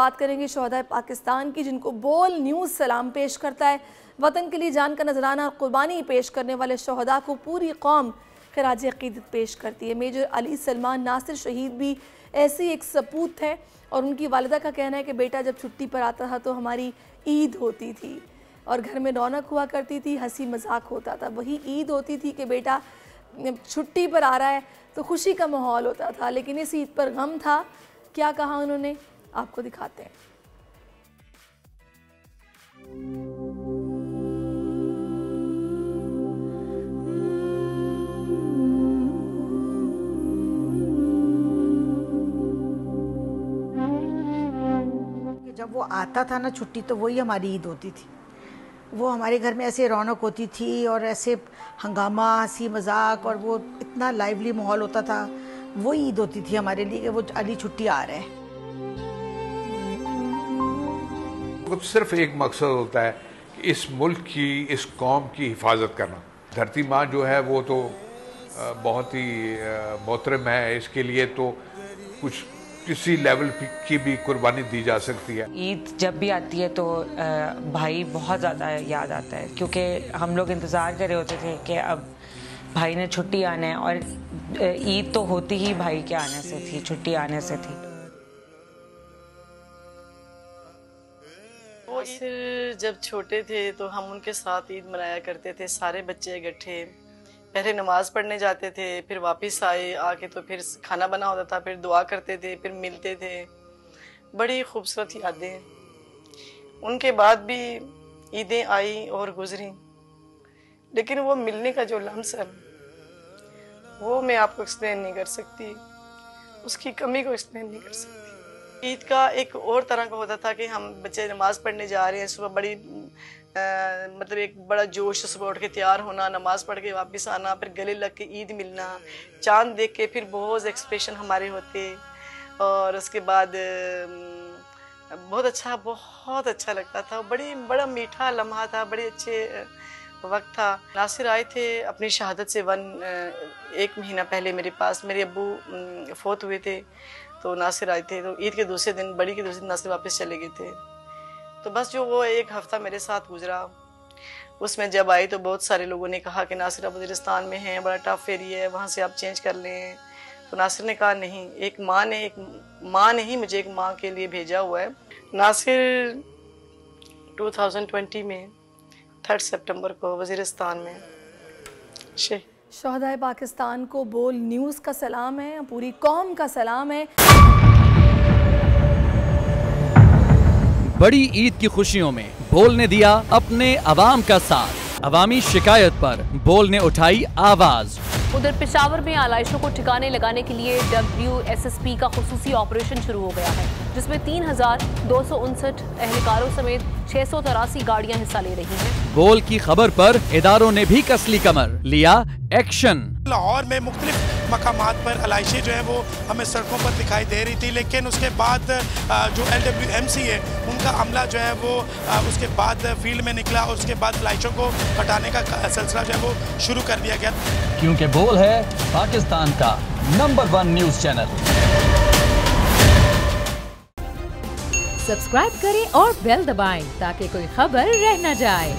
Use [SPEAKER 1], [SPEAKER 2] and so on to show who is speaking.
[SPEAKER 1] बात करेंगे शोहदाए पाकिस्तान की, जिनको बोल न्यूज़ सलाम पेश करता है। वतन के लिए जान का नजराना और कुर्बानी पेश करने वाले शोहदा को पूरी कौम खराज अक़ीदत पेश करती है। मेजर अली सलमान नासिर शहीद भी ऐसी एक सपूत है और उनकी वालिदा का कहना है कि बेटा जब छुट्टी पर आता था तो हमारी ईद होती थी और घर में रौनक हुआ करती थी, हंसी मजाक होता था। वही ईद होती थी कि बेटा छुट्टी पर आ रहा है तो खुशी का माहौल होता था, लेकिन इस ईद पर गम था। क्या कहा उन्होंने, आपको दिखाते हैं।
[SPEAKER 2] जब वो आता था ना छुट्टी, तो वही हमारी ईद होती थी। वो हमारे घर में ऐसे रौनक होती थी और ऐसे हंगामा, हंसी मजाक, और वो इतना लाइवली माहौल होता था। वो ईद होती थी हमारे लिए कि वो अली छुट्टी आ रहे हैं।
[SPEAKER 3] तो सिर्फ एक मकसद होता है कि इस मुल्क की, इस कौम की हिफाजत करना। धरती माँ जो है वो तो बहुत ही मोहतरम है, इसके लिए तो कुछ किसी लेवल की भी कुर्बानी दी जा सकती है।
[SPEAKER 4] ईद जब भी आती है तो भाई बहुत ज़्यादा याद आता है, क्योंकि हम लोग इंतज़ार कर रहे होते थे कि अब भाई ने छुट्टी आना है, और ईद तो होती ही भाई के आने से थी, छुट्टी आने से थी।
[SPEAKER 5] वो जब छोटे थे तो हम उनके साथ ईद मनाया करते थे, सारे बच्चे इकट्ठे। पहले नमाज पढ़ने जाते थे, फिर वापस आके तो फिर खाना बना होता था, फिर दुआ करते थे, फिर मिलते थे। बड़ी खूबसूरत यादें। उनके बाद भी ईदें आई और गुजरी, लेकिन वो मिलने का जो लम्स है वो मैं आपको एक्सप्लेन नहीं कर सकती, उसकी कमी को एक्सप्लेन नहीं कर सकती। ईद का एक और तरह का होता था कि हम बच्चे नमाज पढ़ने जा रहे हैं, सुबह बड़ी मतलब एक बड़ा जोश, सुबह उठ के तैयार होना, नमाज पढ़ के वापस आना, फिर गले लग के ईद मिलना, चांद देख के फिर बहुत एक्सप्रेशन हमारे होते, और उसके बाद बहुत अच्छा लगता था। बड़ा मीठा लम्हा था, बड़े अच्छे वक्त था। नासिर आए थे अपनी शहादत से 1 महीना पहले मेरे पास। मेरे अब्बू फौत हुए थे तो नासिर आए थे, तो ईद के दूसरे दिन, बड़ी के दूसरे दिन नासिर वापस चले गए थे। तो बस जो वो 1 हफ्ता मेरे साथ गुजरा, उसमें जब आई तो बहुत सारे लोगों ने कहा कि नासिर अब वज़ीरिस्तान में हैं, बड़ा टफ एरिया है, वहाँ से आप चेंज कर लें। तो नासिर ने कहा नहीं, एक माँ ने ही मुझे एक माँ के लिए भेजा हुआ है। नासिर 2020 में 3 सितंबर को वज़ीरिस्तान में
[SPEAKER 1] शोहदाए पाकिस्तान को बोल न्यूज़ का सलाम है, पूरी कौम का सलाम है।
[SPEAKER 6] बड़ी ईद की खुशियों में बोल ने दिया अपने अवाम का साथ। अवामी शिकायत पर बोल ने उठाई आवाज।
[SPEAKER 7] उधर पेशावर में आलाइशों को ठिकाने लगाने के लिए WSSP का खुसूसी ऑपरेशन शुरू हो गया है, जिसमें 3259 एहलकारों समेत 683 गाड़ियां हिस्सा ले रही हैं।
[SPEAKER 6] बोल की खबर पर इदारों ने भी कसली कमर, लिया एक्शन।
[SPEAKER 8] लाहौर में मुख्तलिफ मकामात पर आलाइशें जो है वो हमें सड़कों पर दिखाई दे रही थी, लेकिन उसके बाद जो LWMC है उनका अमला जो है वो उसके बाद फील्ड में निकला, और उसके बाद आलाइशों को हटाने का सिलसिला जो है वो शुरू कर दिया गया,
[SPEAKER 6] क्योंकि बोल है पाकिस्तान का नंबर 1 न्यूज चैनल।
[SPEAKER 9] सब्सक्राइब करें और बेल दबाएं ताकि कोई खबर रह न जाए।